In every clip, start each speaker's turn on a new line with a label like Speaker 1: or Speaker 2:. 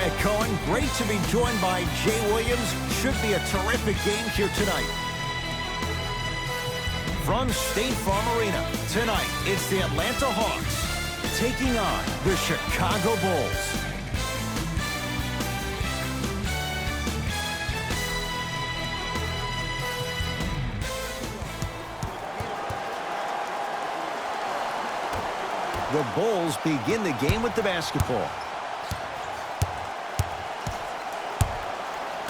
Speaker 1: Ed Cohen, great to be joined by Jay Williams. Should be a terrific game here tonight. From State Farm Arena, tonight it's the Atlanta Hawks taking on the Chicago Bulls. The Bulls begin the game with the basketball.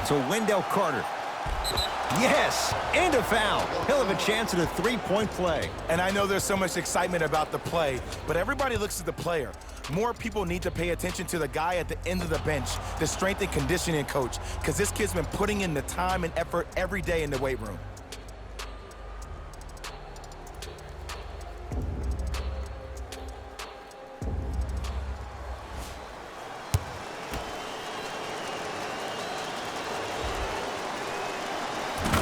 Speaker 1: To Wendell Carter. Yes, and a foul. He'll have a chance at a three-point play.
Speaker 2: And I know there's so much excitement about the play, but everybody looks at the player. More people need to pay attention to the guy at the end of the bench, the strength and conditioning coach, because this kid's been putting in the time and effort every day in the weight room.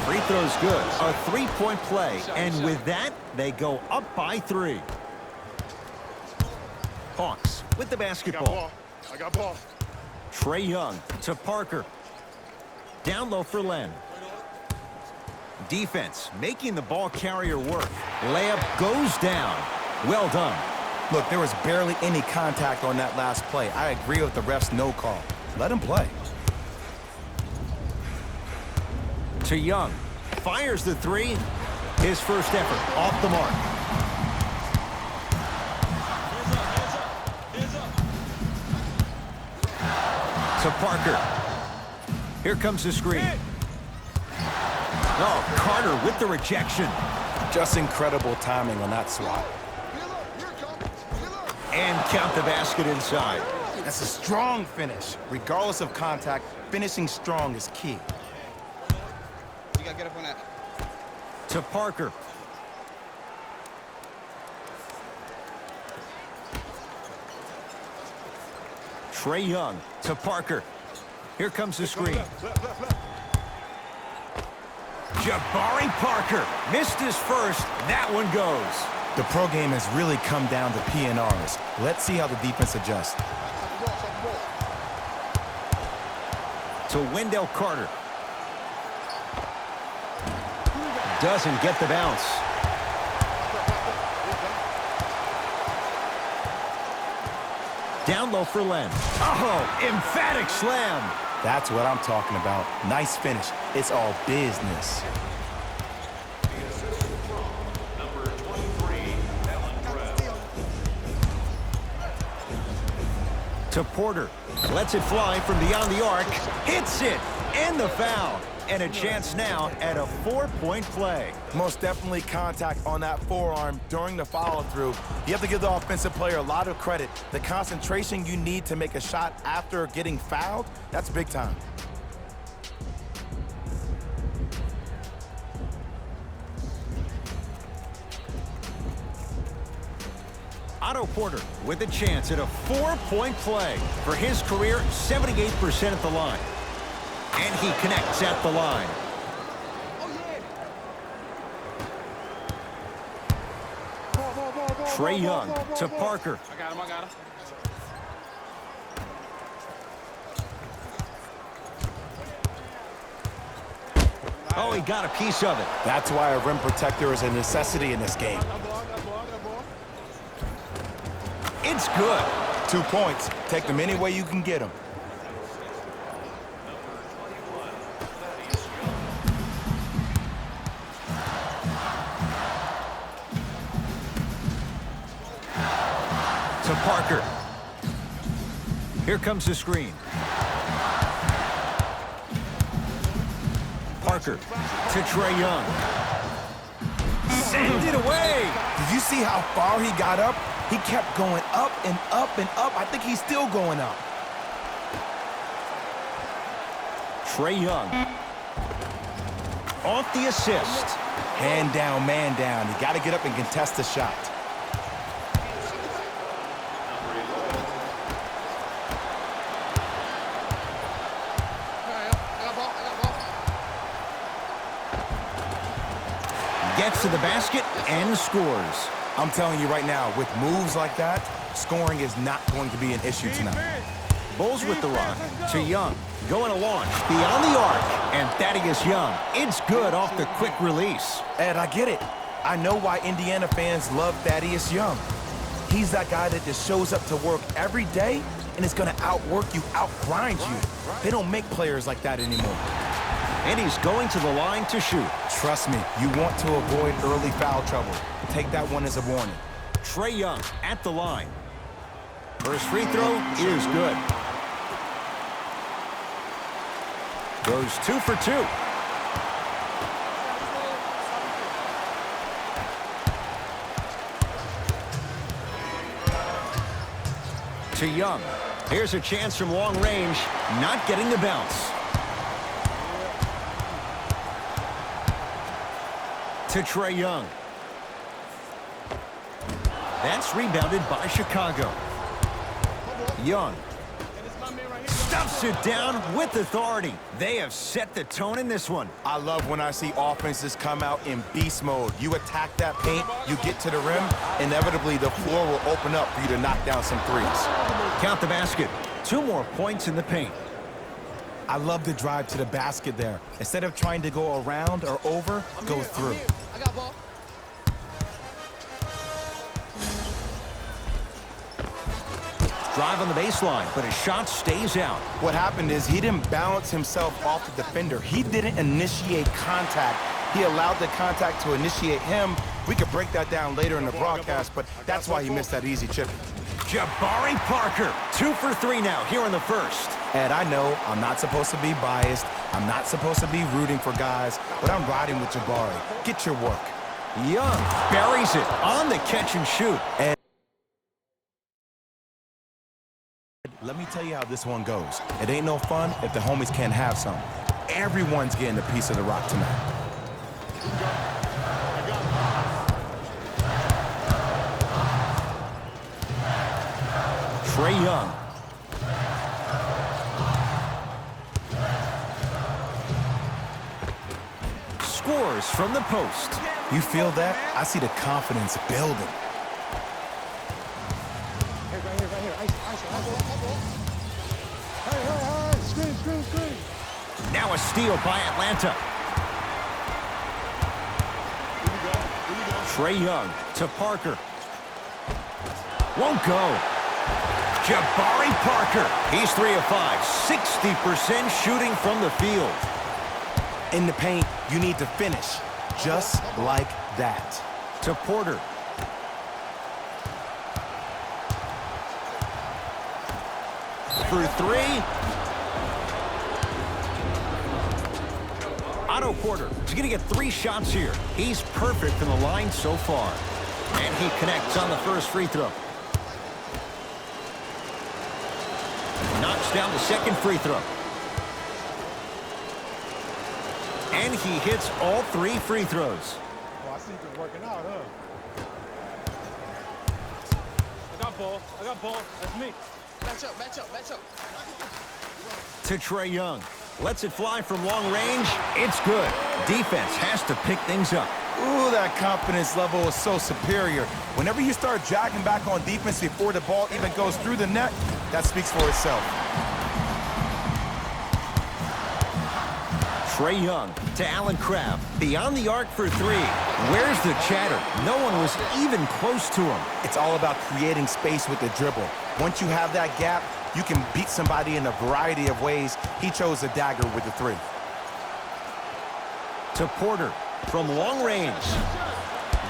Speaker 1: Free throw's good. A three-point play. And with that, they go up by 3. Hawks with the basketball.
Speaker 2: I got ball.
Speaker 1: Trae Young to Parker. Down low for Len. Defense making the ball carrier work. Layup goes down. Well done.
Speaker 2: Look, there was barely any contact on that last play. I agree with the ref's no call. Let him play.
Speaker 1: To Young. Fires the 3. His first effort off the mark. To Parker. Here comes the screen. Oh, Carter with the rejection.
Speaker 2: Just incredible timing on that swat.
Speaker 1: And count the basket inside.
Speaker 2: That's a strong finish. Regardless of contact, finishing strong is key.
Speaker 3: You gotta get up on that.
Speaker 1: To Parker. Trae Young to Parker. Here comes the screen. Jabari Parker missed his first. That one goes.
Speaker 2: The pro game has really come down to PNRs. Let's see how the defense adjusts.
Speaker 1: To Wendell Carter. Doesn't get the bounce. Down low for Len. Oh, emphatic slam.
Speaker 2: That's what I'm talking about. Nice finish. It's all business.
Speaker 1: To Porter. Lets it fly from beyond the arc. Hits it. And the foul. And a chance now at a 4-point play.
Speaker 2: Most definitely contact on that forearm during the follow-through. You have to give the offensive player a lot of credit. The concentration you need to make a shot after getting fouled, that's big time.
Speaker 1: Otto Porter with a chance at a 4-point play. For his career, 78% at the line. And he connects at the line. Trae Young to Parker.
Speaker 3: I got him.
Speaker 1: Oh, he got a piece of it.
Speaker 2: That's why a rim protector is a necessity in this game.
Speaker 1: It's good.
Speaker 2: 2 points. Take them any way you can get them.
Speaker 1: To Parker. Here comes the screen. Parker to Trae Young. Send it away.
Speaker 2: Did you see how far he got up? He kept going up and up and up. I think he's still going up.
Speaker 1: Trae Young. Off the assist.
Speaker 2: Hand down, man down. You got to get up and contest the shot.
Speaker 1: Gets to the basket and scores.
Speaker 2: I'm telling you right now, with moves like that, scoring is not going to be an issue tonight.
Speaker 1: Bulls with the rock to Young. Going to launch beyond the arc. And Thaddeus Young. It's good off the quick release.
Speaker 2: Ed, I get it. I know why Indiana fans love Thaddeus Young. He's that guy that just shows up to work every day and is going to outwork you, outgrind you. They don't make players like that anymore.
Speaker 1: And he's going to the line to shoot.
Speaker 2: Trust me, you want to avoid early foul trouble. Take that one as a warning.
Speaker 1: Trae Young at the line. First free throw is good. Goes 2 for 2. To Young. Here's a chance from long range. Not getting the bounce. To Trae Young. That's rebounded by Chicago. Young stuffs it down with authority. They have set the tone in this one.
Speaker 2: I love when I see offenses come out in beast mode. You attack that paint, you get to the rim, inevitably the floor will open up for you to knock down some threes.
Speaker 1: Count the basket. 2 more points in the paint.
Speaker 2: I love the drive to the basket there. Instead of trying to go around or over, go through.
Speaker 3: I got ball.
Speaker 1: Drive on the baseline, but his shot stays out.
Speaker 2: What happened is he didn't balance himself off the defender. He didn't initiate contact. He allowed the contact to initiate him. We could break that down later in the broadcast, but that's why he missed that easy chip.
Speaker 1: Jabari Parker, 2 for 3 now here in the first.
Speaker 2: And I know I'm not supposed to be biased. I'm not supposed to be rooting for guys, but I'm riding with Jabari. Get your work.
Speaker 1: Young buries it on the catch and shoot.
Speaker 2: And let me tell you how this one goes. It ain't no fun if the homies can't have some. Everyone's getting a piece of the rock tonight.
Speaker 1: Trae Young. Scores from the post.
Speaker 2: You feel that? I see the confidence building.
Speaker 1: Now a steal by Atlanta. Trae Young to Parker. Won't go. Jabari Parker. He's 3 of 5. 60% shooting from the field.
Speaker 2: In the paint, you need to finish. Just like that.
Speaker 1: To Porter. For 3. Otto Porter is going to get 3 shots here. He's perfect from the line so far. And he connects on the first free throw. Knocks down the second free throw. And he hits all 3 free throws.
Speaker 4: Oh, I see you working out, huh? I got ball. That's me.
Speaker 3: Match up.
Speaker 1: To Trae Young. Lets it fly from long range. It's good. Defense has to pick things up.
Speaker 2: Ooh, that confidence level is so superior. Whenever you start jogging back on defense before the ball even goes through the net, that speaks for itself.
Speaker 1: Trae Young to Allen Crabbe. Beyond the arc for 3. Where's the chatter? No one was even close to him.
Speaker 2: It's all about creating space with the dribble. Once you have that gap, you can beat somebody in a variety of ways. He chose a dagger with the 3.
Speaker 1: To Porter from long range.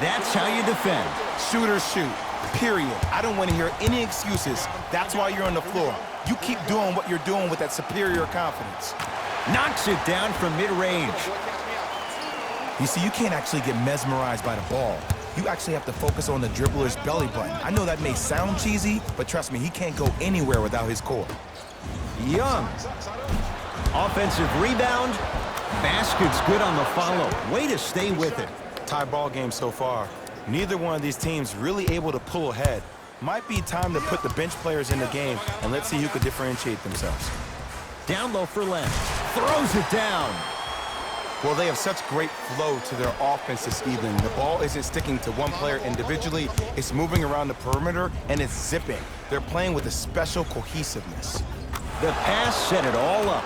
Speaker 1: That's how you defend.
Speaker 2: Shooters shoot, period. I don't want to hear any excuses. That's why you're on the floor. You keep doing what you're doing with that superior confidence.
Speaker 1: Knocks it down from mid-range.
Speaker 2: You see, you can't actually get mesmerized by the ball. You actually have to focus on the dribbler's belly button. I know that may sound cheesy, but trust me, he can't go anywhere without his core.
Speaker 1: Young. Offensive rebound. Basket's good on the follow. Way to stay with it.
Speaker 2: Tie ball game so far. Neither one of these teams really able to pull ahead. Might be time to put the bench players in the game, and let's see who could differentiate themselves.
Speaker 1: Down low for Len. Throws it down.
Speaker 2: Well, they have such great flow to their offense this evening. The ball isn't sticking to one player individually. It's moving around the perimeter, and it's zipping. They're playing with a special cohesiveness.
Speaker 1: The pass set it all up.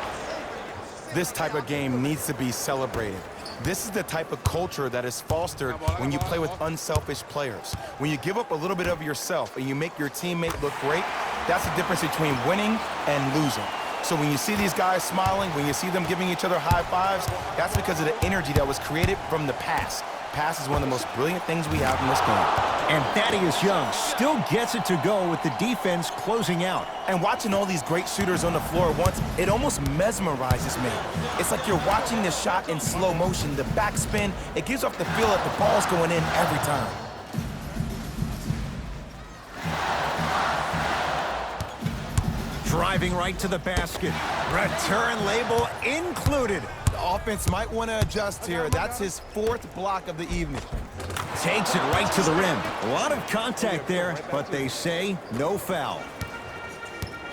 Speaker 2: This type of game needs to be celebrated. This is the type of culture that is fostered when you play with unselfish players. When you give up a little bit of yourself and you make your teammate look great, that's the difference between winning and losing. So when you see these guys smiling, when you see them giving each other high fives, that's because of the energy that was created from the pass. Pass is one of the most brilliant things we have in this game.
Speaker 1: And Thaddeus Young still gets it to go with the defense closing out.
Speaker 2: And watching all these great shooters on the floor at once, it almost mesmerizes me. It's like you're watching the shot in slow motion. The backspin, it gives off the feel that the ball's going in every time.
Speaker 1: Driving right to the basket. Return label included.
Speaker 2: The offense might want to adjust here. That's his 4th block of the evening.
Speaker 1: Takes it right to the rim. A lot of contact there, but they say no foul.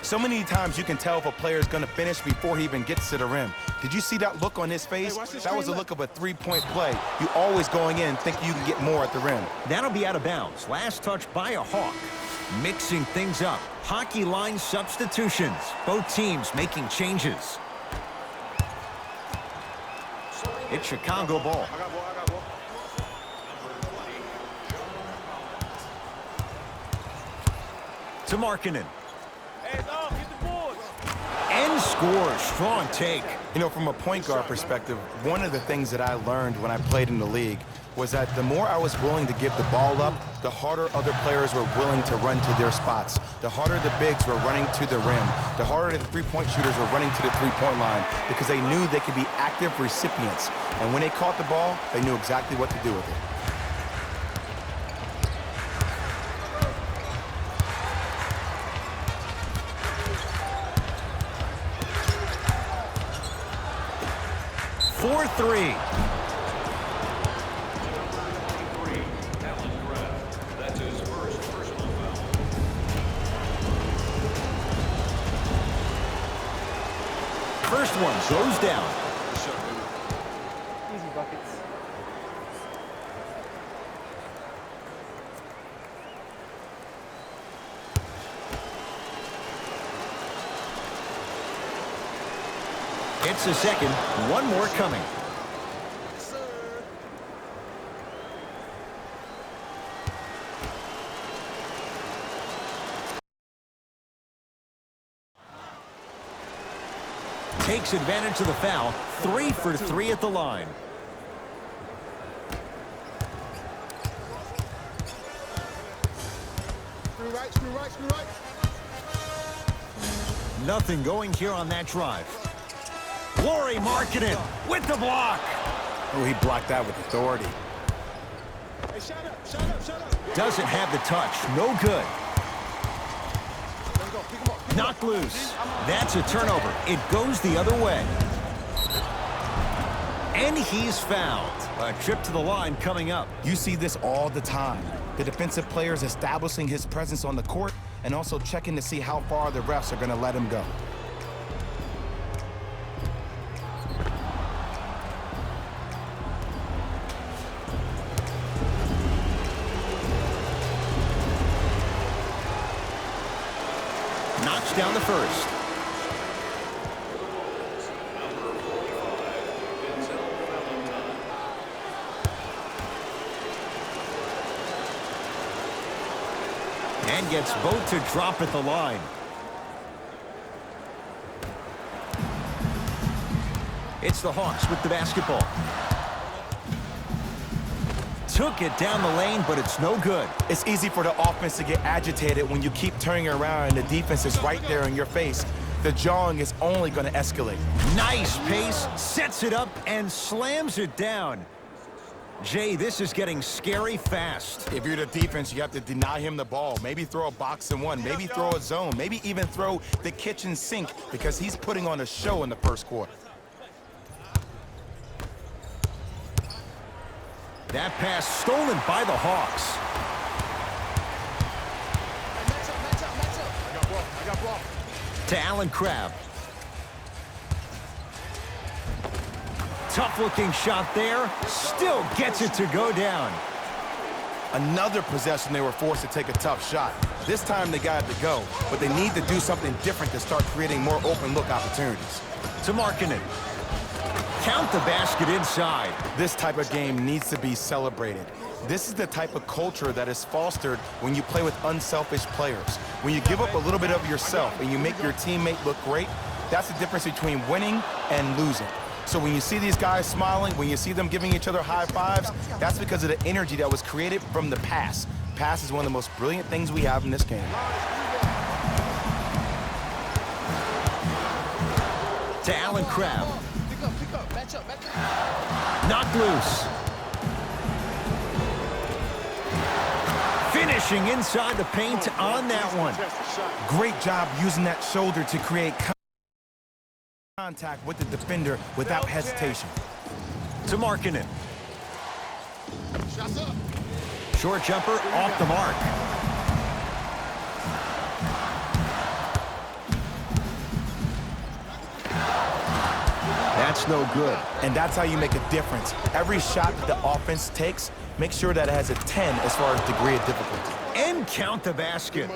Speaker 2: So many times you can tell if a player is going to finish before he even gets to the rim. Did you see that look on his face? That was the look of a three-point play. You always going in thinking you can get more at the rim.
Speaker 1: That'll be out of bounds. Last touch by a Hawk. Mixing things up. Hockey line substitutions. Both teams making changes. It's Chicago ball. To Markkanen. And scores. Strong take.
Speaker 2: You know, from a point guard perspective, one of the things that I learned when I played in the league was that the more I was willing to give the ball up, the harder other players were willing to run to their spots. The harder the bigs were running to the rim. The harder the three-point shooters were running to the three-point line because they knew they could be active recipients. And when they caught the ball, they knew exactly what to do with it.
Speaker 1: For 3. First one goes down.
Speaker 5: Easy buckets.
Speaker 1: It's a second. One more coming. Takes advantage of the foul. 3 for 3 at the line.
Speaker 3: Screw right, screw right, screw right.
Speaker 1: Nothing going here on that drive. Lauri Markkanen with the block.
Speaker 2: Oh, he blocked that with authority.
Speaker 4: Hey, shut up, shut up, shut up.
Speaker 1: Doesn't have the touch. No good.
Speaker 3: Let's go, pick him up.
Speaker 1: Knocked loose. That's a turnover. It goes the other way. And he's fouled. A trip to the line coming up.
Speaker 2: You see this all the time. The defensive players establishing his presence on the court and also checking to see how far the refs are going to let him go.
Speaker 1: Knocks down the first. And gets both to drop at the line. It's the Hawks with the basketball. Took it down the lane, but it's no good.
Speaker 2: It's easy for the offense to get agitated when you keep turning around and the defense is right there in your face. The jawing is only going to escalate.
Speaker 1: Nice pace, sets it up, and slams it down. Jay, this is getting scary fast.
Speaker 2: If you're the defense, you have to deny him the ball. Maybe throw a box and one. Maybe throw a zone. Maybe even throw the kitchen sink because he's putting on a show in the first quarter.
Speaker 1: That pass stolen by the Hawks.
Speaker 3: Match up, match up, match up.
Speaker 4: I got ball, I got ball.
Speaker 1: To Allen Crabbe. Tough-looking shot there. Still gets it to go down.
Speaker 2: Another possession they were forced to take a tough shot. This time they got it to go, but they need to do something different to start creating more open look opportunities.
Speaker 1: To Markkanen. Count the basket inside.
Speaker 2: This type of game needs to be celebrated. This is the type of culture that is fostered when you play with unselfish players. When you give up a little bit of yourself and you make your teammate look great, that's the difference between winning and losing. So when you see these guys smiling, when you see them giving each other high fives, that's because of the energy that was created from the pass. Pass is one of the most brilliant things we have in this game.
Speaker 1: To Allen Crabbe.
Speaker 3: Pick up, match up.
Speaker 1: Knocked loose. Finishing inside the paint on that one.
Speaker 2: Great job using that shoulder to create contact with the defender without hesitation.
Speaker 1: To Markkanen.
Speaker 3: Shots up.
Speaker 1: Short jumper off the mark. That's no good.
Speaker 2: And that's how you make a difference. Every shot that the offense takes, make sure that it has a 10 as far as degree of difficulty.
Speaker 1: And count the basket.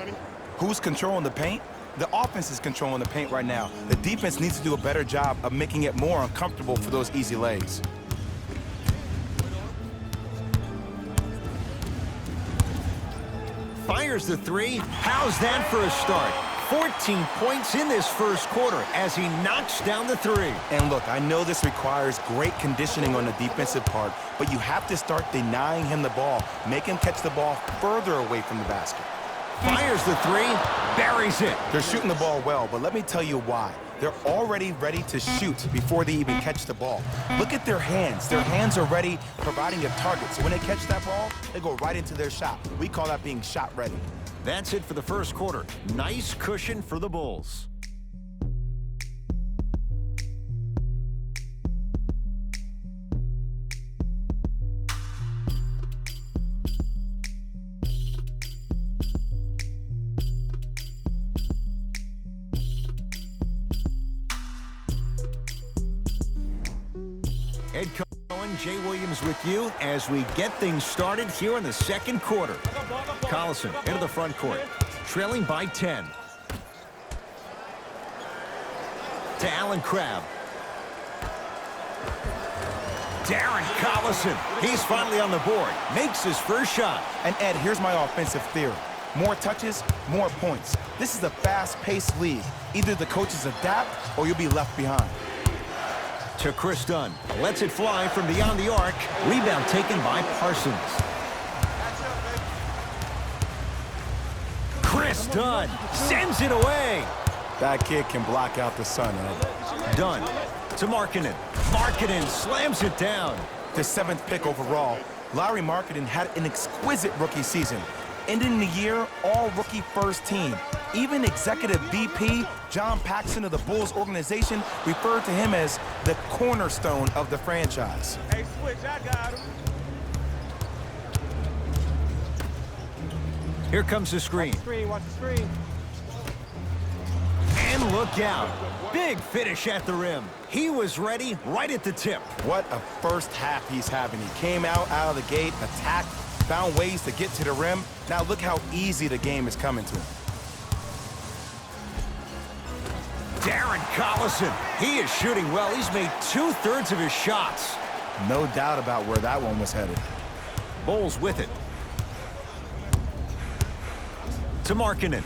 Speaker 2: Who's controlling the paint? The offense is controlling the paint right now. The defense needs to do a better job of making it more uncomfortable for those easy lays.
Speaker 1: Fires the three. How's that for a start? 14 points in this first quarter as he knocks down the three.
Speaker 2: And look, I know this requires great conditioning on the defensive part, but you have to start denying him the ball. Make him catch the ball further away from the basket.
Speaker 1: Fires the three, buries it.
Speaker 2: They're shooting the ball well, but let me tell you why. They're already ready to shoot before they even catch the ball. Look at their hands. Their hands are ready, providing a target. So when they catch that ball, they go right into their shot. We call that being shot ready.
Speaker 1: That's it for the first quarter. Nice cushion for the Bulls. Ed Cohen, Jay Williams with you as we get things started here in the second quarter. Collison into the front court, trailing by 10. To Allen Crabbe. Darren Collison, he's finally on the board, makes his first shot.
Speaker 2: And Ed, here's my offensive theory. More touches, more points. This is a fast-paced league. Either the coaches adapt or you'll be left behind.
Speaker 1: To Chris Dunn, lets it fly from beyond the arc. Rebound taken by Parsons. Chris Dunn sends it away.
Speaker 2: That kid can block out the sun, Ed.
Speaker 1: Dunn to Markkanen. Markkanen slams it down.
Speaker 2: The 7th pick overall, Lauri Markkanen had an exquisite rookie season. Ending the year, all-rookie first team. Even executive VP John Paxson of the Bulls organization referred to him as the cornerstone of the franchise.
Speaker 4: Hey, switch, I got him.
Speaker 1: Here comes the screen.
Speaker 4: Watch the screen.
Speaker 1: And look out. Big finish at the rim. He was ready right at the tip.
Speaker 2: What a first half he's having. He came out of the gate, attacked, found ways to get to the rim. Now look how easy the game is coming to him.
Speaker 1: Darren Collison, he is shooting well. He's made 2/3 of his shots.
Speaker 2: No doubt about where that one was headed.
Speaker 1: Bulls with it. To Markkanen.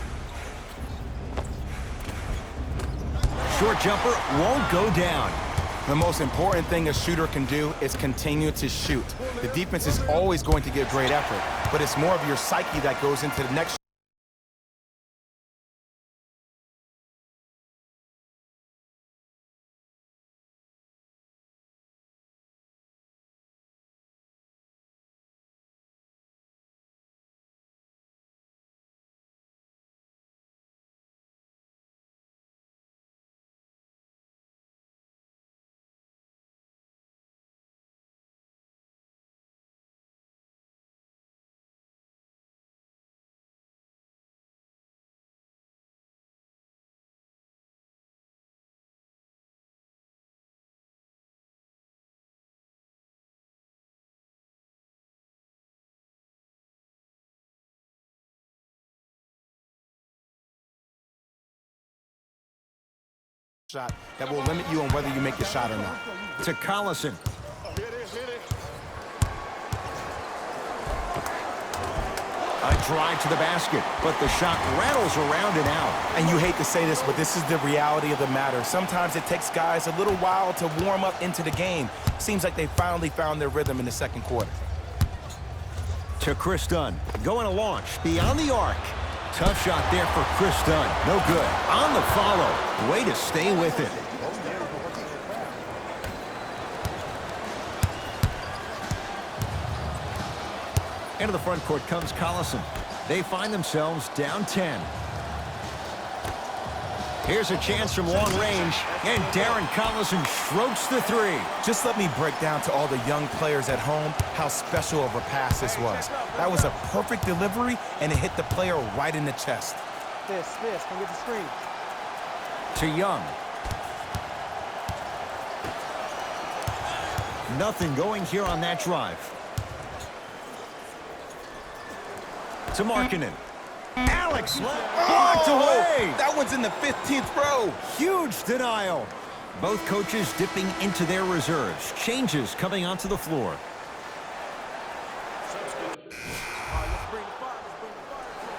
Speaker 1: Short jumper won't go down.
Speaker 2: The most important thing a shooter can do is continue to shoot. The defense is always going to give great effort, but it's more of your psyche that goes into the next shot that will limit you on whether you make the shot or not.
Speaker 1: To Collison. A drive to the basket, but the shot rattles around and out.
Speaker 2: And you hate to say this, but this is the reality of the matter. Sometimes it takes guys a little while to warm up into the game. Seems like they finally found their rhythm in the second quarter.
Speaker 1: To Chris Dunn, going to launch beyond the arc. Tough shot there for Chris Dunn. No good. On the follow. Way to stay with it. Into the front court comes Collison. They find themselves down 10. Here's a chance from long range, and Darren Collison strokes the three.
Speaker 2: Just let me break down to all the young players at home how special of a pass this was. That was a perfect delivery, and it hit the player right in the chest.
Speaker 4: This, come get the screen.
Speaker 1: To Young. Nothing going here on that drive. To Markkanen. Alex blocked away.
Speaker 2: That one's in the 15th row.
Speaker 1: Huge denial. Both coaches dipping into their reserves. Changes coming onto the floor.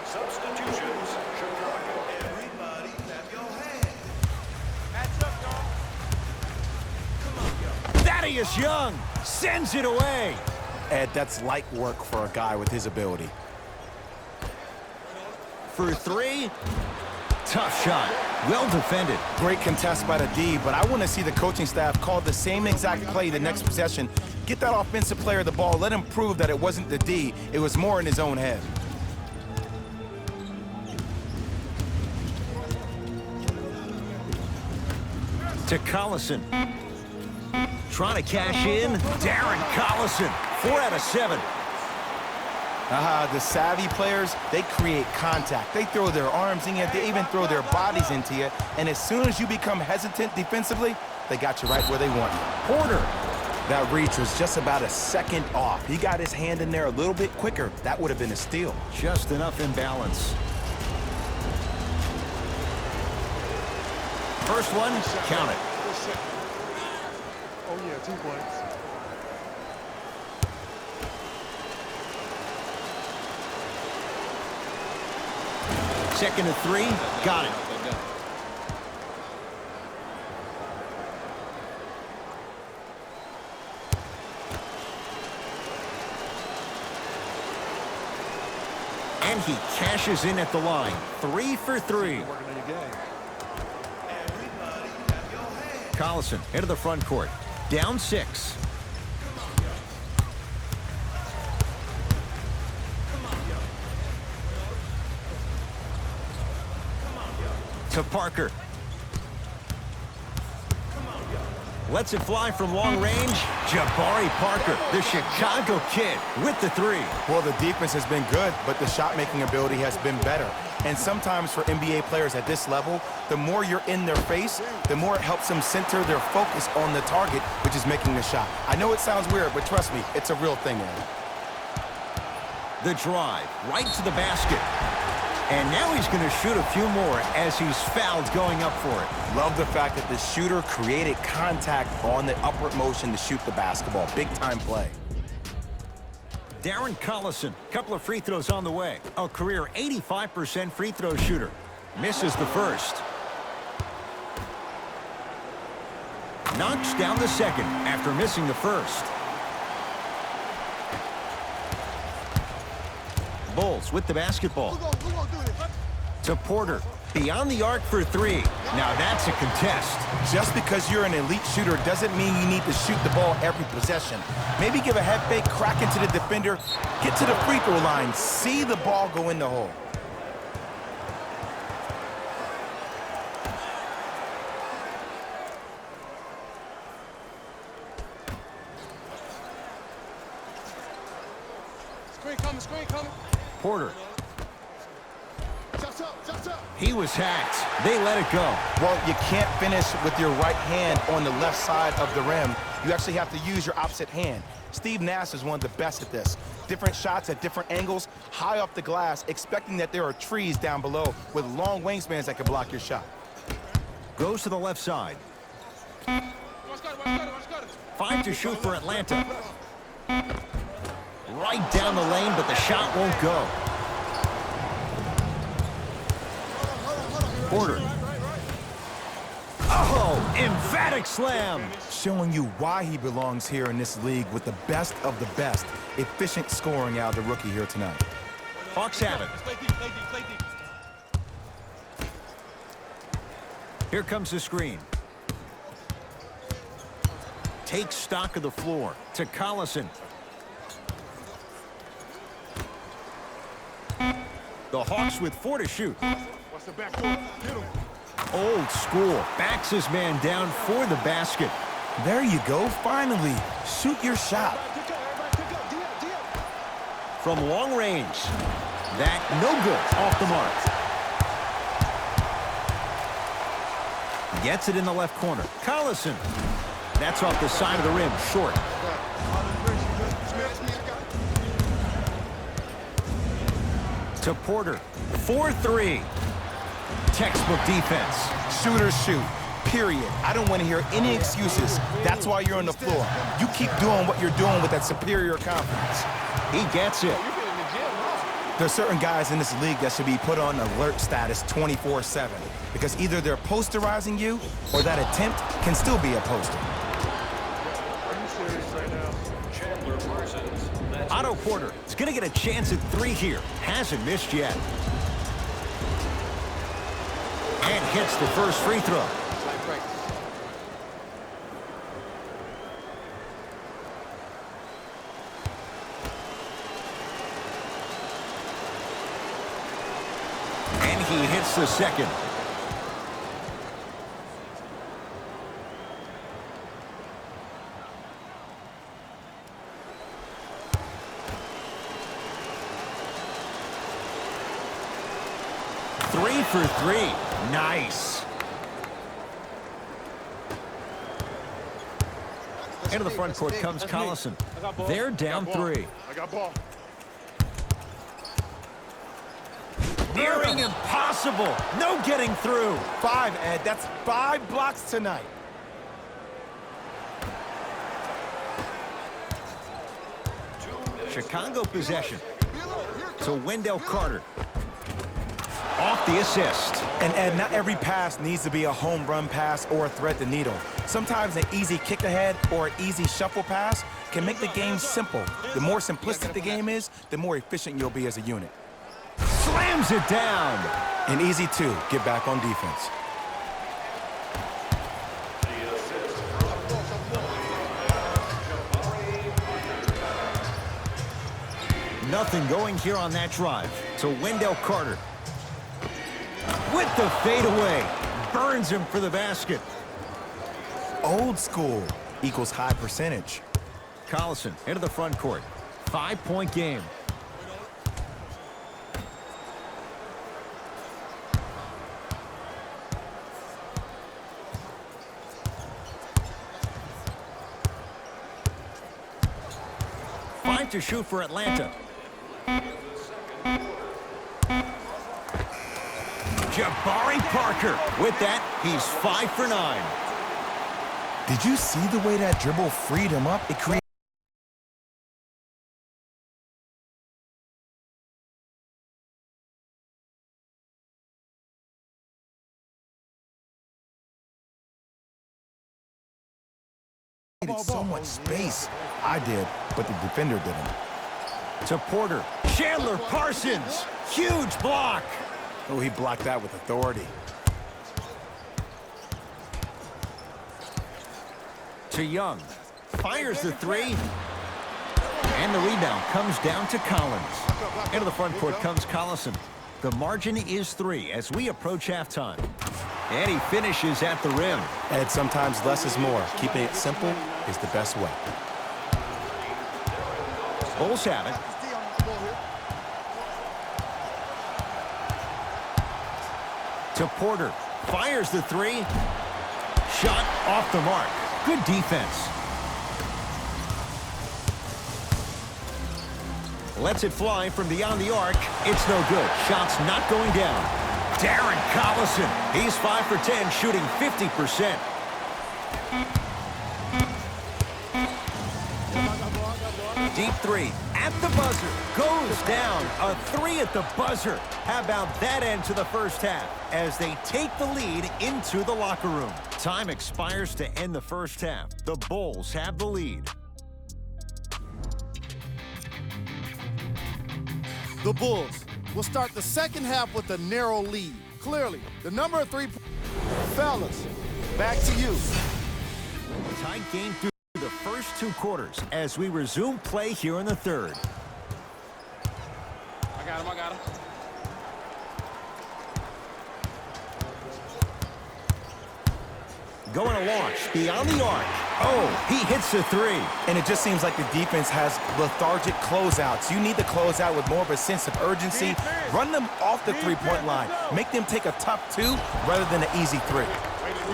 Speaker 5: Substitutions. Everybody clap your hands.
Speaker 4: Match up, y'all.
Speaker 1: Thaddeus Young sends it away.
Speaker 2: Ed, that's light work for a guy with his ability.
Speaker 1: For three. Tough shot. Well defended.
Speaker 2: Great contest by the D, but I want to see the coaching staff call the same exact play the next possession. Get that offensive player the ball. Let him prove that it wasn't the D. It was more in his own head.
Speaker 1: To Collison. Trying to cash in. Darren Collison. 4 out of 7.
Speaker 2: The savvy players, they create contact. They throw their arms in you. They even throw their bodies into you. And as soon as you become hesitant defensively, they got you right where they want you.
Speaker 1: Porter.
Speaker 2: That reach was just about a second off. He got his hand in there a little bit quicker. That would have been a steal.
Speaker 1: Just enough imbalance. First one, count it.
Speaker 4: Oh, yeah, 2 points.
Speaker 1: Second and 3, got it. And he cashes in at the line. 3 for 3. Collison into the front court. Down 6. To Parker. Lets it fly from long range. Jabari Parker, the Chicago kid, with the 3.
Speaker 2: Well, the defense has been good, but the shot-making ability has been better. And sometimes for NBA players at this level, the more you're in their face, the more it helps them center their focus on the target, which is making the shot. I know it sounds weird, but trust me, it's a real thing, man.
Speaker 1: The drive, right to the basket. And now he's going to shoot a few more as he's fouled going up for it.
Speaker 2: Love the fact that the shooter created contact on the upward motion to shoot the basketball. Big-time play.
Speaker 1: Darren Collison, couple of free throws on the way. A career 85% free throw shooter. Misses the first. Knocks down the second after missing the first. Bulls with the basketball. To Porter. Beyond the arc for 3. Now that's a contest.
Speaker 2: Just because you're an elite shooter doesn't mean you need to shoot the ball every possession. Maybe give a head fake, crack into the defender, get to the free throw line, see the ball go in the hole.
Speaker 3: Screen coming.
Speaker 1: Porter.
Speaker 3: Just up.
Speaker 1: He was hacked. They let it go.
Speaker 2: Well, you can't finish with your right hand on the left side of the rim. You actually have to use your opposite hand. Steve Nash is one of the best at this. Different shots at different angles, high off the glass, expecting that there are trees down below with long wingspans that can block your shot.
Speaker 1: Goes to the left side.
Speaker 3: Watch got it.
Speaker 1: 5 to shoot for Atlanta. Right down the lane, but the shot won't go. Porter. Oh, emphatic slam.
Speaker 2: Showing you why he belongs here in this league with the best of the best. Efficient scoring out of the rookie here tonight.
Speaker 1: Hawks have it.
Speaker 3: Play deep.
Speaker 1: Here comes the screen. Takes stock of the floor to Collison. The Hawks with 4 to shoot.
Speaker 3: Watch the back door. Hit him.
Speaker 1: Old school. Backs his man down for the basket.
Speaker 2: There you go, finally. Shoot your shot.
Speaker 3: Pick up. D up.
Speaker 1: From long range. That no good. Off the mark. Gets it in the left corner. Collison. That's off the side of the rim. Short. To Porter. 4-3. Textbook defense.
Speaker 2: Shooters shoot. Period. I don't want to hear any excuses. That's why you're on the floor. You keep doing what you're doing with that superior confidence.
Speaker 1: He gets it.
Speaker 2: There's certain guys in this league that should be put on alert status 24/7 because either they're posterizing you or that attempt can still be a poster.
Speaker 1: Otto Porter is going to get a chance at 3 here. Hasn't missed yet. And hits the first free throw. And he hits the second. Three for 3. Nice. Into the front court comes Collison. They're down 3.
Speaker 3: I got ball.
Speaker 1: Nearing impossible. No getting through.
Speaker 2: 5, Ed. That's 5 blocks tonight.
Speaker 1: Chicago possession. To Wendell Carter. Off the assist.
Speaker 2: And Ed, not every pass needs to be a home run pass or a thread the needle. Sometimes an easy kick ahead or an easy shuffle pass can make the game simple. The more simplistic the game is, the more efficient you'll be as a unit.
Speaker 1: Slams it down.
Speaker 2: And easy too, get back on defense.
Speaker 1: Nothing going here on that drive. To Wendell Carter. With the fadeaway. Burns him for the basket.
Speaker 2: Old school equals high percentage.
Speaker 1: Collison into the front court. 5-point game. Five to shoot for Atlanta. Jabari Parker. With that, he's 5 for 9.
Speaker 2: Did you see the way that dribble freed him up? It created so much space. I did, but the defender didn't.
Speaker 1: To Porter. Chandler Parsons. Huge block.
Speaker 2: Oh, he blocked that with authority.
Speaker 1: To Young. Fires the 3. And the rebound comes down to Collins. Into the front court comes Collison. The margin is 3 as we approach halftime. And he finishes at the rim.
Speaker 2: Ed, sometimes less is more. Keeping it simple is the best way.
Speaker 1: Bulls have it. To Porter. Fires the 3. Shot off the mark. Good defense. Lets it fly from beyond the arc. It's no good. Shot's not going down. Darren Collison. He's 5 for 10, shooting 50%. Deep three at the buzzer. Goes down. A 3 at the buzzer. How about that end to the first half as they take the lead into the locker room. Time expires to end the first half. The Bulls have the lead.
Speaker 6: The Bulls will start the second half with a narrow lead. Clearly, the number of 3 fellas, back to you.
Speaker 1: Tight game through the first 2 quarters as we resume play here in the third.
Speaker 3: I got him, I got him.
Speaker 1: Going to launch beyond the arc. Oh, he hits the 3.
Speaker 2: And it just seems like the defense has lethargic closeouts. You need to close out with more of a sense of urgency. Run them off the three-point line. Make them take a tough 2 rather than an easy 3.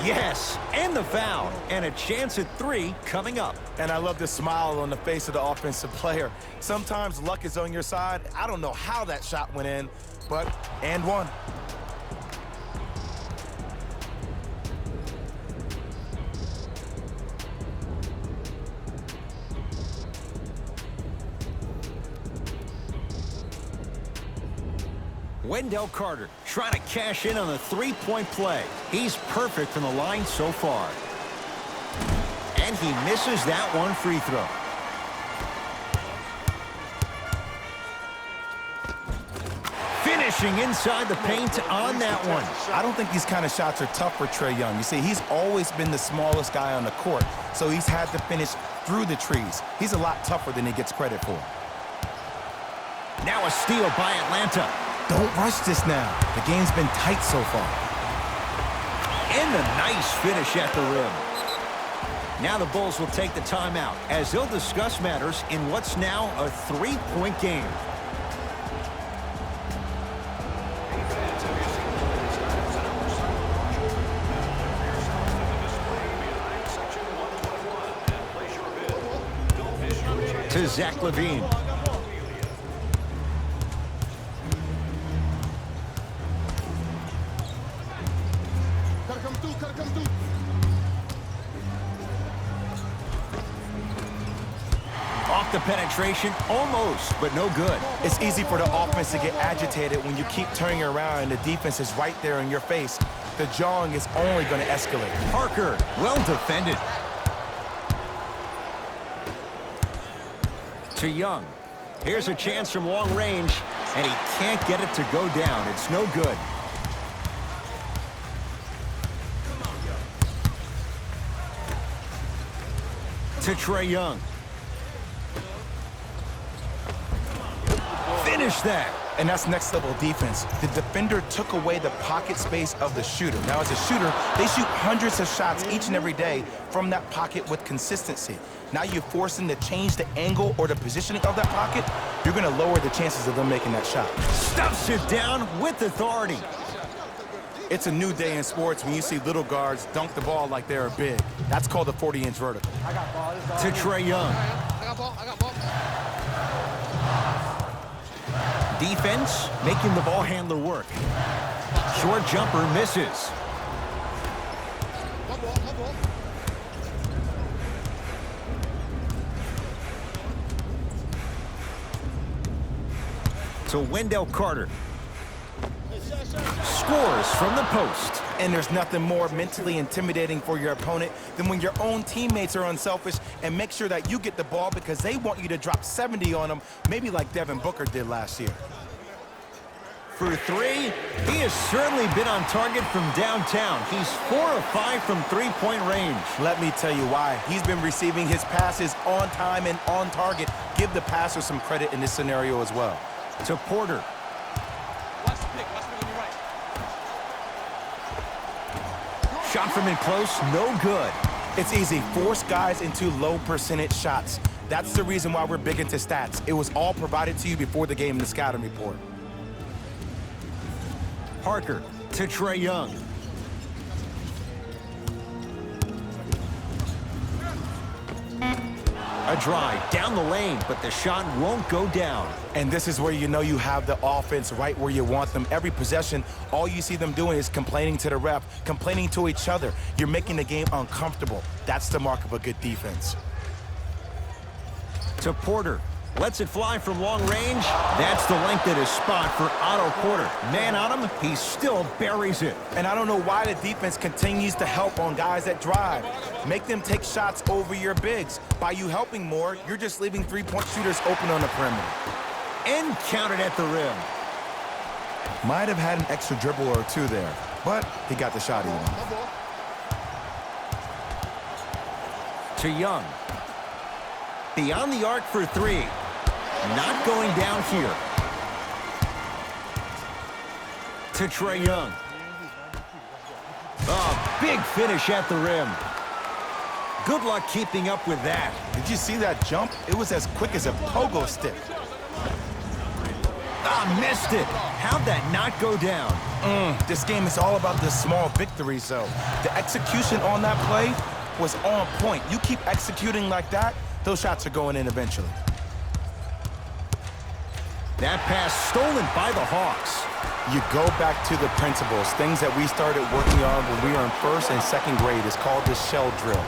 Speaker 1: Yes, and the foul. And a chance at 3 coming up.
Speaker 2: And I love the smile on the face of the offensive player. Sometimes luck is on your side. I don't know how that shot went in, but and one.
Speaker 1: Wendell Carter trying to cash in on the 3-point play. He's perfect from the line so far. And he misses that one free throw. Finishing inside the paint on that one.
Speaker 2: I don't think these kind of shots are tough for Trae Young. You see, he's always been the smallest guy on the court, so he's had to finish through the trees. He's a lot tougher than he gets credit for.
Speaker 1: Now a steal by Atlanta.
Speaker 2: Don't rush this now. The game's been tight so far.
Speaker 1: And a nice finish at the rim. Now the Bulls will take the timeout as they'll discuss matters in what's now a 3-point game. To Zach LaVine. Off the penetration, almost, but no good.
Speaker 2: It's easy for the offense to get agitated when you keep turning around and the defense is right there in your face. The jawing is only going to escalate.
Speaker 1: Parker, well defended. To Young. Here's a chance from long range, and he can't get it to go down. It's no good. To Trae Young. Finish that.
Speaker 2: And that's next level defense. The defender took away the pocket space of the shooter. Now, as a shooter, they shoot hundreds of shots each and every day from that pocket with consistency. Now you force them to change the angle or the positioning of that pocket, you're going to lower the chances of them making that shot.
Speaker 1: Stuffs it down with authority.
Speaker 2: It's a new day in sports when you see little guards dunk the ball like they're big. That's called a 40-inch vertical.
Speaker 4: I got ball.
Speaker 1: To Trae Young.
Speaker 3: I got ball, I got ball.
Speaker 1: Defense making the ball handler work. Short jumper misses.
Speaker 3: My ball, my ball.
Speaker 1: To Wendell Carter. Scores from the post.
Speaker 2: And there's nothing more mentally intimidating for your opponent than when your own teammates are unselfish and make sure that you get the ball because they want you to drop 70 on them, maybe like Devin Booker did last year.
Speaker 1: For 3, he has certainly been on target from downtown. He's 4 of 5 from 3-point range.
Speaker 2: Let me tell you why. He's been receiving his passes on time and on target. Give the passer some credit in this scenario as well.
Speaker 1: To Porter.
Speaker 3: Watch the pick on your right.
Speaker 1: Shot from in close, no good.
Speaker 2: It's easy. Force guys into low percentage shots. That's the reason why we're big into stats. It was all provided to you before the game in the scouting report.
Speaker 1: Parker to Trae Young. A A drive down the lane, but the shot won't go down.
Speaker 2: And this is where you know you have the offense right where you want them. Every possession, all you see them doing is complaining to the ref, complaining to each other. You're making the game uncomfortable. That's the mark of a good defense.
Speaker 1: To Porter. Lets it fly from long range. That's the length of his spot for Otto Porter. Man on him, he still buries it.
Speaker 2: And I don't know why the defense continues to help on guys that drive. Make them take shots over your bigs. By you helping more, you're just leaving three-point shooters open on the perimeter.
Speaker 1: And counted at the rim.
Speaker 2: Might have had an extra dribble or two there, but he got the shot even.
Speaker 1: To Young. Beyond the arc for three. Not going down here. To Trae Young. A big finish at the rim. Good luck keeping up with that.
Speaker 2: Did you see that jump? It was as quick as a pogo stick.
Speaker 1: Missed it. How'd that not go down?
Speaker 2: This game is all about the small victories, though. The execution on that play was on point. You keep executing like that, those shots are going in eventually.
Speaker 1: That pass stolen by the Hawks.
Speaker 2: You go back to the principles, things that we started working on when we were in first and second grade. It's called the shell drill.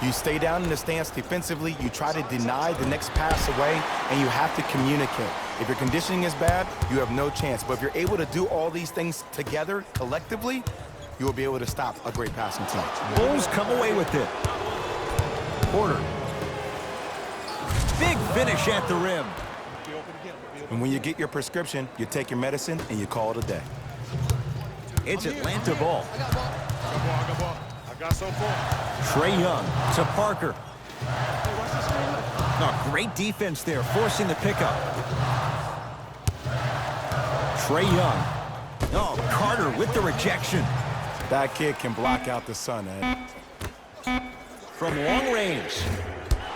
Speaker 2: You stay down in the stance defensively, you try to deny the next pass away, and you have to communicate. If your conditioning is bad, you have no chance. But if you're able to do all these things together, collectively, you will be able to stop a great passing team.
Speaker 1: Bulls come away with it. Porter. Big finish at the rim.
Speaker 2: And when you get your prescription, you take your medicine and you call it a day.
Speaker 1: It's Atlanta ball.
Speaker 4: I got ball. I got some ball.
Speaker 1: Trae Young to Parker.
Speaker 4: Hey, watch the screen.
Speaker 1: No, great defense there, forcing the pickup. Trae Young. Oh, Carter with the rejection.
Speaker 2: That kid can block out the sun, Ed.
Speaker 1: From long range.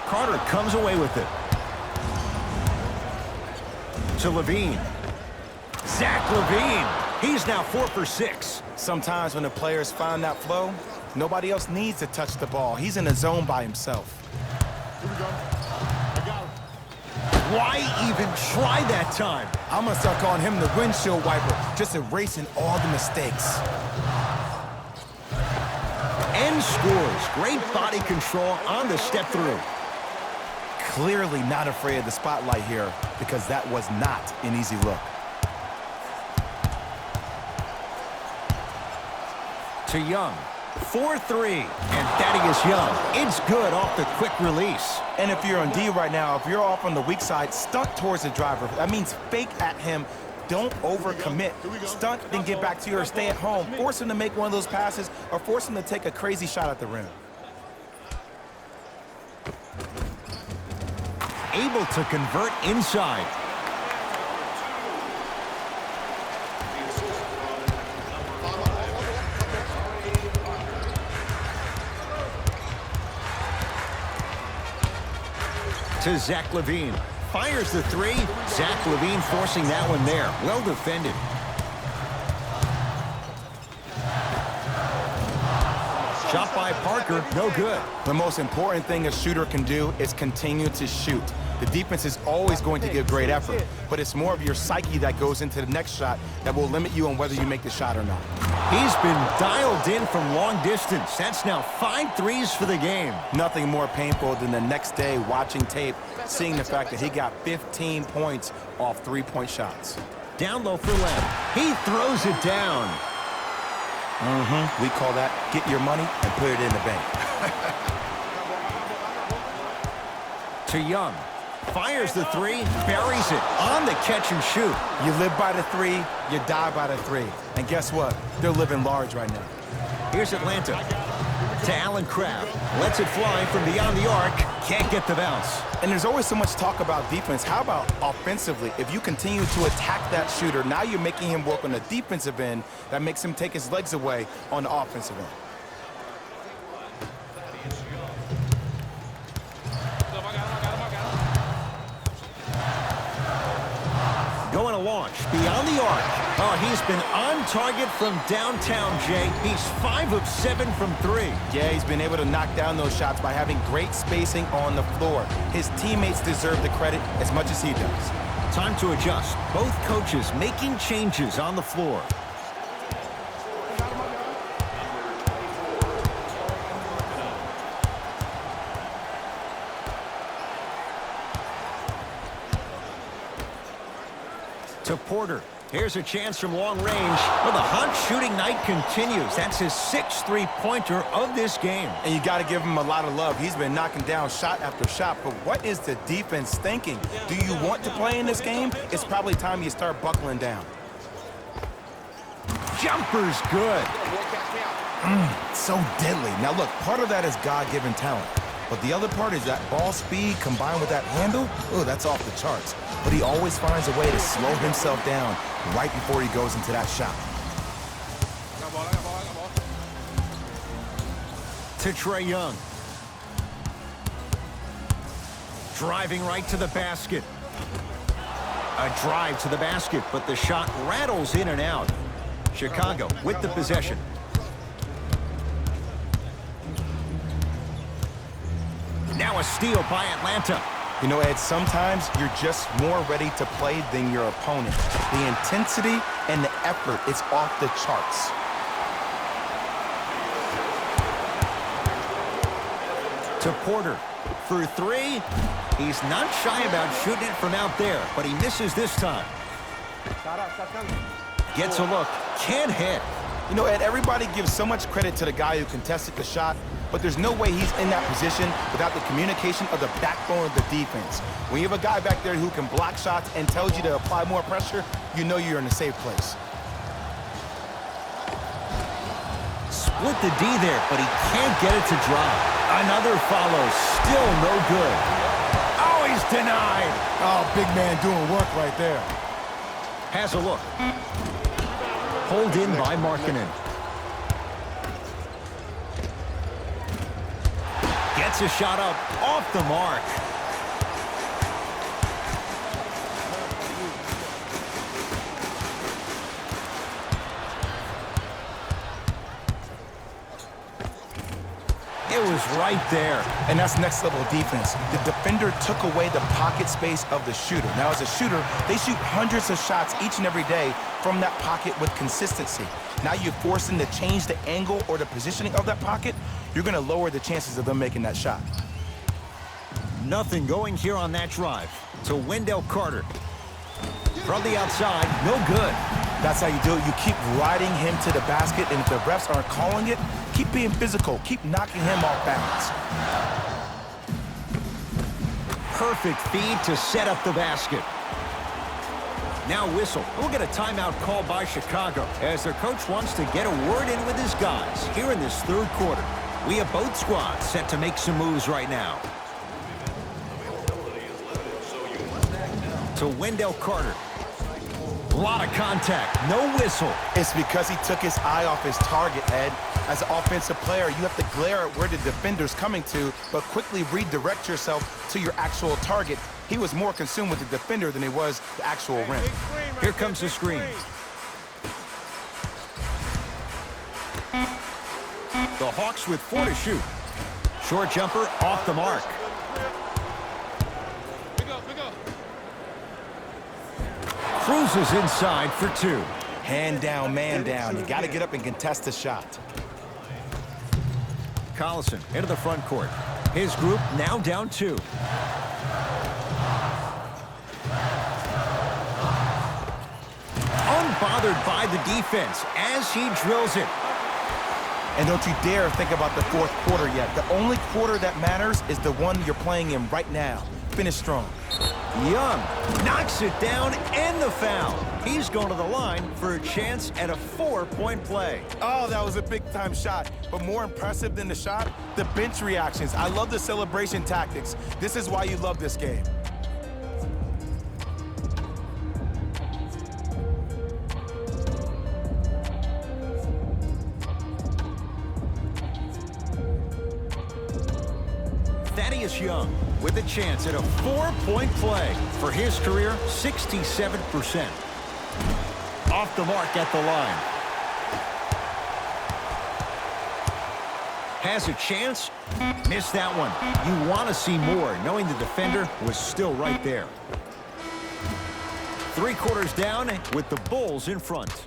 Speaker 1: Carter comes away with it. To Levine. Zach Levine. He's now 4 for 6.
Speaker 2: Sometimes when the players find that flow, nobody else needs to touch the ball. He's in a zone by himself.
Speaker 4: Here we go. I got him.
Speaker 1: Why even try that time?
Speaker 2: I'm going to start calling him the windshield wiper, just erasing all the mistakes.
Speaker 1: And scores. Great body control on the step through.
Speaker 2: Clearly not afraid of the spotlight here because that was not an easy look.
Speaker 1: To Young. 4-3. And Thaddeus Young. It's good off the quick release.
Speaker 2: And if you're on D right now, if you're off on the weak side, stunt towards the driver. That means fake at him. Don't overcommit. Stunt, then get back to your stay at home. Force him to make one of those passes or force him to take a crazy shot at the rim.
Speaker 1: Able to convert inside. To Zach Levine. Fires the three. Zach Levine forcing that one there. Well defended. Shot by Parker. No good.
Speaker 2: The most important thing a shooter can do is continue to shoot. The defense is always going to give great effort, but it's more of your psyche that goes into the next shot that will limit you on whether you make the shot or not.
Speaker 1: He's been dialed in from long distance. That's now 5 threes for the game.
Speaker 2: Nothing more painful than the next day watching tape, seeing the fact that he got 15 points off three-point shots.
Speaker 1: Down low for Lem. He throws it down.
Speaker 2: We call that get your money and put it in the bank.
Speaker 1: To Young. Fires the three, buries it on the catch and shoot.
Speaker 2: You live by the three, you die by the three. And guess what? They're living large right now.
Speaker 1: Here's Atlanta. To Allen Crabbe. Lets it fly from beyond the arc. Can't get the bounce.
Speaker 2: And there's always so much talk about defense. How about offensively? If you continue to attack that shooter, now you're making him work on the defensive end. That makes him take his legs away on the offensive end.
Speaker 1: Going to launch beyond the arc. Oh, he's been on target from downtown, Jay. He's 5 of 7 from 3.
Speaker 2: Yeah, he's been able to knock down those shots by having great spacing on the floor. His teammates deserve the credit as much as he does.
Speaker 1: Time to adjust. Both coaches making changes on the floor. To Porter. Here's a chance from long range. Well, the hot shooting night continues. That's his 6th three-pointer of this game.
Speaker 2: And you got to give him a lot of love. He's been knocking down shot after shot. But what is the defense thinking? Do you want to play in this game? It's probably time you start buckling down.
Speaker 1: Jumper's good.
Speaker 2: So deadly. Now, look, part of that is God-given talent. But the other part is that ball speed combined with that handle. Oh, that's off the charts. But he always finds a way to slow himself down right before he goes into that shot.
Speaker 1: To Trae Young. Driving right to the basket. A drive to the basket, but the shot rattles in and out. Chicago with the possession. Now a steal by Atlanta.
Speaker 2: You know, Ed, sometimes you're just more ready to play than your opponent. The intensity and the effort is off the charts.
Speaker 1: To Porter for 3. He's not shy about shooting it from out there, but he misses this time. Gets a look, can't hit.
Speaker 2: You know, Ed, everybody gives so much credit to the guy who contested the shot, but there's no way he's in that position without the communication of the backbone of the defense. When you have a guy back there who can block shots and tells you to apply more pressure, you know you're in a safe place.
Speaker 1: Split the D there, but he can't get it to drop. Another follow, still no good. Oh, he's denied.
Speaker 6: Oh, big man doing work right there.
Speaker 1: Has a look. Pulled in by Markkanen. Gets a shot up off the mark. It was right there.
Speaker 2: And that's next level defense. The defender took away the pocket space of the shooter. Now, as a shooter, they shoot hundreds of shots each and every day from that pocket with consistency. Now you force them to change the angle or the positioning of that pocket, you're going to lower the chances of them making that shot.
Speaker 1: Nothing going here on that drive. To Wendell Carter. From the outside, no good.
Speaker 2: That's how you do it. You keep riding him to the basket, and if the refs aren't calling it, keep being physical. Keep knocking him off balance.
Speaker 1: Perfect feed to set up the basket. Now whistle. We'll get a timeout called by Chicago as their coach wants to get a word in with his guys here in this third quarter. We have both squads set to make some moves right now. To Wendell Carter. A lot of contact, no whistle.
Speaker 2: It's because he took his eye off his target, Ed. As an offensive player, you have to glare at where the defender's coming to, but quickly redirect yourself to your actual target. He was more consumed with the defender than he was the actual rim.
Speaker 1: Here comes the screen. The Hawks with 4 to shoot. Short jumper off the mark. Cruises inside for 2.
Speaker 2: Hand down, man down. You got to get up and contest the shot.
Speaker 1: Collison into the front court. His group now down 2. Unbothered by the defense as he drills it.
Speaker 2: And don't you dare think about the fourth quarter yet. The only quarter that matters is the one you're playing in right now. Finish strong.
Speaker 1: Young knocks it down and the foul. He's going to the line for a chance at a 4-point play.
Speaker 2: Oh, that was a big-time shot. But more impressive than the shot, the bench reactions. I love the celebration tactics. This is why you love this game.
Speaker 1: Thaddeus Young with a chance at a 4-point play. For his career, 67%. off the mark at the line. Has a chance. Missed that one. You want to see more, knowing the defender was still right there. 3 quarters down with the Bulls in front.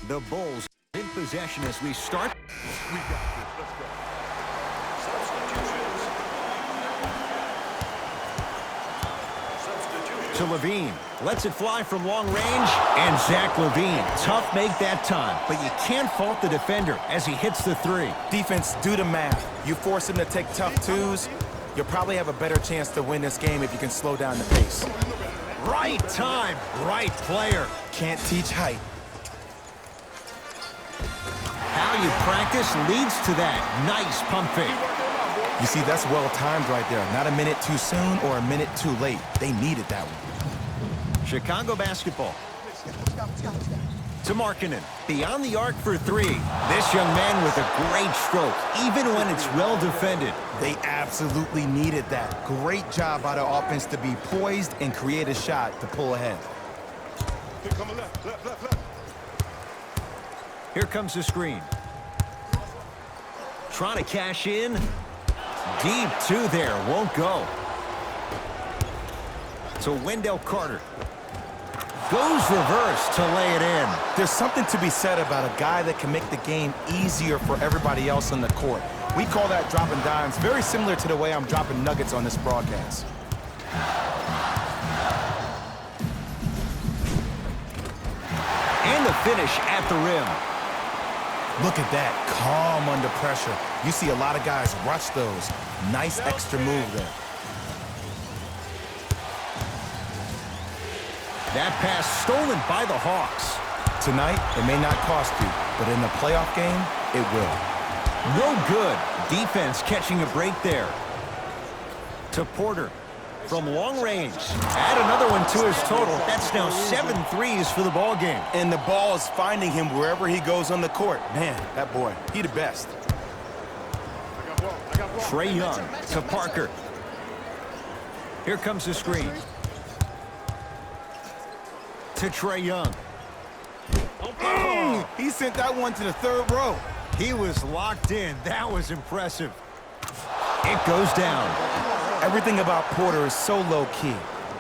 Speaker 1: The Bulls in possession as we start.
Speaker 4: We got this. Let's go.
Speaker 1: To Levine. Lets it fly from long range. And Zach Levine. Tough make that time. But you can't fault the defender as he hits the 3.
Speaker 2: Defense, do the math. You force him to take tough twos, you'll probably have a better chance to win this game if you can slow down the pace.
Speaker 1: Right time, right player.
Speaker 2: Can't teach height.
Speaker 1: How you practice leads to that. Nice pump fake.
Speaker 2: You see, that's well-timed right there. Not a minute too soon or a minute too late. They needed that one.
Speaker 1: Chicago basketball. To Markkanen. Beyond the arc for 3. This young man with a great stroke, even when it's well defended.
Speaker 2: They absolutely needed that. Great job by the offense to be poised and create a shot to pull ahead.
Speaker 4: Here come a left.
Speaker 1: Here comes the screen. Trying to cash in. Deep 2 there. Won't go. To Wendell Carter. Goes reverse to lay it in.
Speaker 2: There's something to be said about a guy that can make the game easier for everybody else on the court. We call that dropping dimes, very similar to the way I'm dropping nuggets on this broadcast.
Speaker 1: And the finish at the rim.
Speaker 2: Look at that, calm under pressure. You see a lot of guys rush those. Nice extra move there.
Speaker 1: That pass stolen by the Hawks.
Speaker 2: Tonight, it may not cost you, but in the playoff game, it will.
Speaker 1: No good. Defense catching a break there. To Porter. From long range. Add another one to his total. That's now 7 threes for the ball game.
Speaker 2: And the ball is finding him wherever he goes on the court. Man, that boy, he the best.
Speaker 4: I got ball.
Speaker 1: Trae Young to Parker. Here comes the screen. To Trae Young.
Speaker 2: He sent that one to the 3rd row.
Speaker 1: He was locked in. That was impressive. It goes down.
Speaker 2: Everything about Porter is so low-key.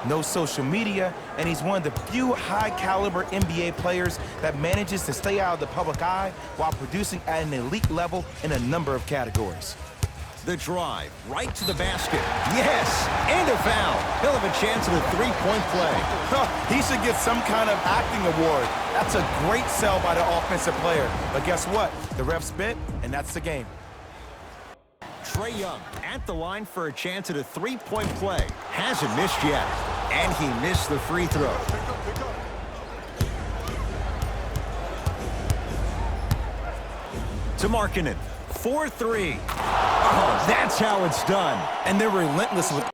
Speaker 2: No social media, and he's one of the few high-caliber NBA players that manages to stay out of the public eye while producing at an elite level in a number of categories.
Speaker 1: The drive, right to the basket. Yes, and a foul. He'll have a chance at a 3-point play.
Speaker 2: He should get some kind of acting award. That's a great sell by the offensive player. But guess what? The ref spit, and that's the game.
Speaker 1: Trae Young at the line for a chance at a 3-point play. Hasn't missed yet. And he missed the free throw. To Markkanen. 4-3. Oh, that's how it's done.
Speaker 2: And they're relentless with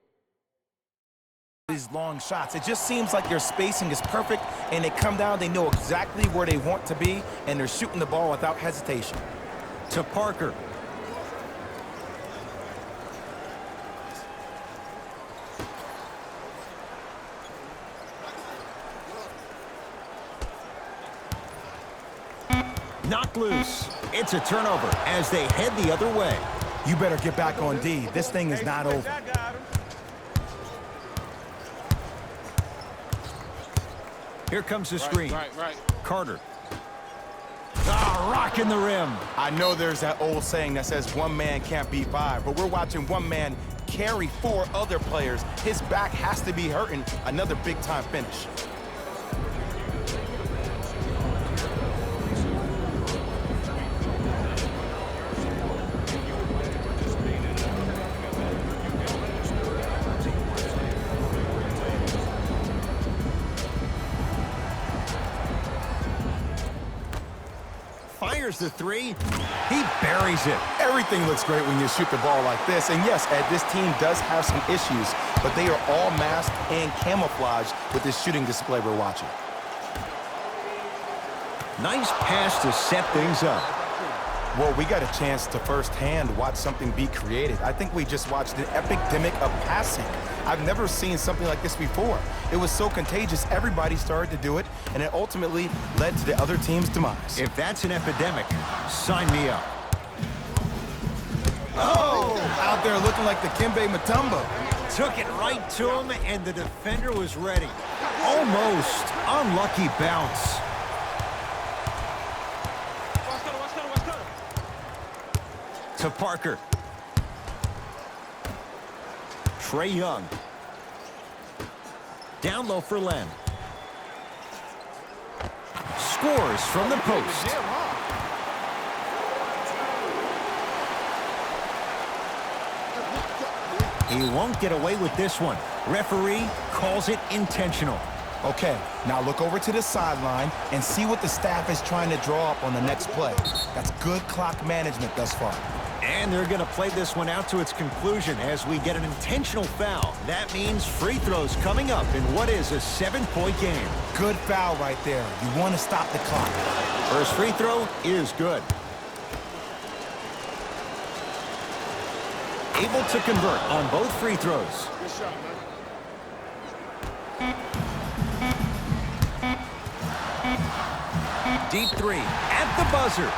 Speaker 2: these long shots. It just seems like their spacing is perfect, and they come down, they know exactly where they want to be, and they're shooting the ball without hesitation.
Speaker 1: To Parker. Knocked loose. It's a turnover as they head the other way.
Speaker 2: You better get back on D. This thing is not over.
Speaker 1: Here comes the screen.
Speaker 3: Right.
Speaker 1: Carter. Rocking the rim.
Speaker 2: I know there's that old saying that says one man can't beat 5, but we're watching one man carry 4 other players. His back has to be hurting. Another big-time finish.
Speaker 1: Fires the 3. He buries it.
Speaker 2: Everything looks great when you shoot the ball like this. And yes, Ed, this team does have some issues, but they are all masked and camouflaged with this shooting display we're watching.
Speaker 1: Nice pass to set things up.
Speaker 2: Well, we got a chance to firsthand watch something be created. I think we just watched an epidemic of passing. I've never seen something like this before. It was so contagious, everybody started to do it, and it ultimately led to the other team's demise.
Speaker 1: If that's an epidemic, sign me up.
Speaker 2: Oh! Out there looking like the Kimbe Mutombo.
Speaker 1: Took it right to him, and the defender was ready. Almost. Unlucky bounce. To Parker. Trae Young. Down low for Len. Scores from the post. He won't get away with this one. Referee calls it intentional.
Speaker 2: Okay, now look over to the sideline and see what the staff is trying to draw up on the next play. That's good clock management thus far.
Speaker 1: And they're going to play this one out to its conclusion as we get an intentional foul. That means free throws coming up in what is a 7-point game.
Speaker 2: Good foul right there. You want to stop the clock.
Speaker 1: First free throw is good. Able to convert on both free throws.
Speaker 4: Good shot, man.
Speaker 1: Deep three at the buzzer.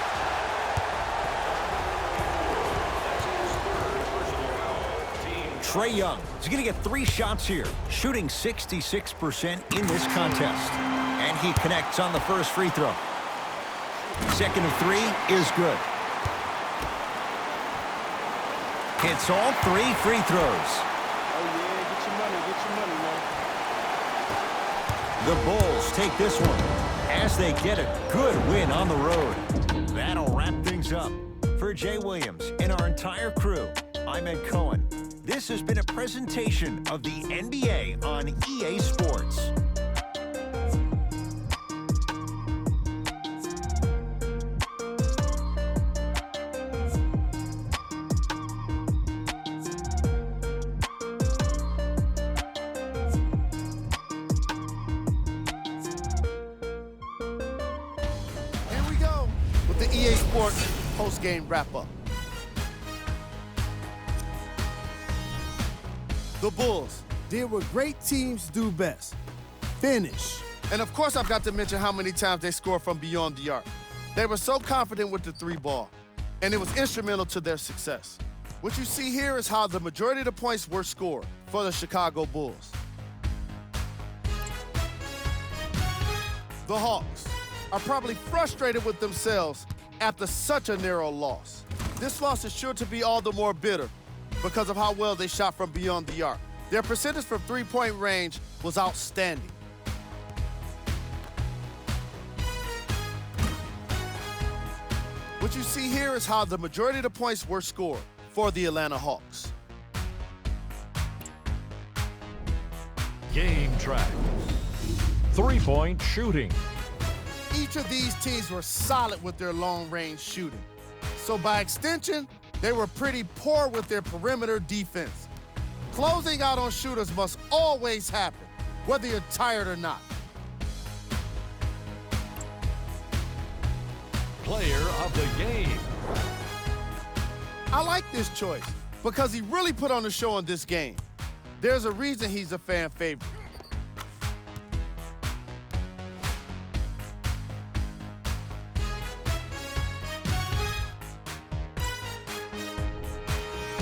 Speaker 1: Trae Young is going to get 3 shots here, shooting 66% in this contest. And he connects on the first free throw. Second of 3 is good. Hits all 3 free throws.
Speaker 4: Oh, yeah, get your money, man.
Speaker 1: The Bulls take this one as they get a good win on the road. That'll wrap things up. For Jay Williams and our entire crew, I'm Ed Cohen. This has been a presentation of the NBA on EA Sports.
Speaker 6: Here we go with the EA Sports post-game wrap-up. The Bulls did what great teams do best, finish. And of course, I've got to mention how many times they scored from beyond the arc. They were so confident with the 3 ball, and it was instrumental to their success. What you see here is how the majority of the points were scored for the Chicago Bulls. The Hawks are probably frustrated with themselves after such a narrow loss. This loss is sure to be all the more bitter because of how well they shot from beyond the arc. Their percentage from 3-point range was outstanding. What you see here is how the majority of the points were scored for the Atlanta Hawks.
Speaker 7: Game track. 3-point shooting.
Speaker 6: Each of these teams were solid with their long-range shooting. So by extension, they were pretty poor with their perimeter defense. Closing out on shooters must always happen, whether you're tired or not.
Speaker 7: Player of the game.
Speaker 6: I like this choice because he really put on the show in this game. There's a reason he's a fan favorite.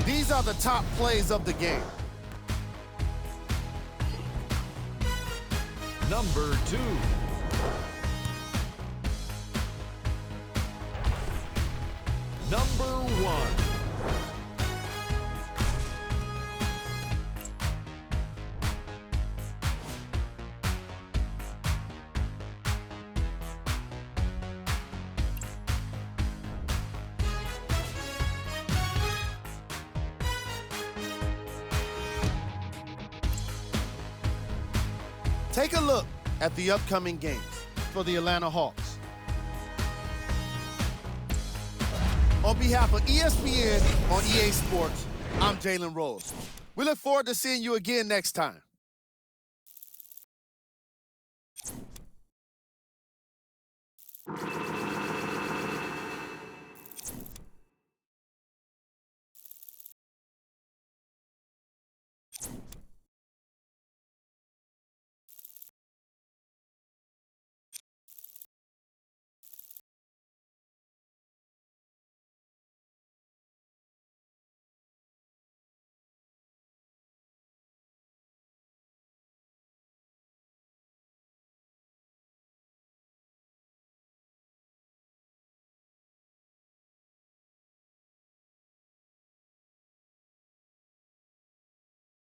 Speaker 6: These are the top plays of the game.
Speaker 7: Number 2. Number 1.
Speaker 6: Take a look at the upcoming games for the Atlanta Hawks. On behalf of ESPN on EA Sports, I'm Jalen Rose. We look forward to seeing you again next time.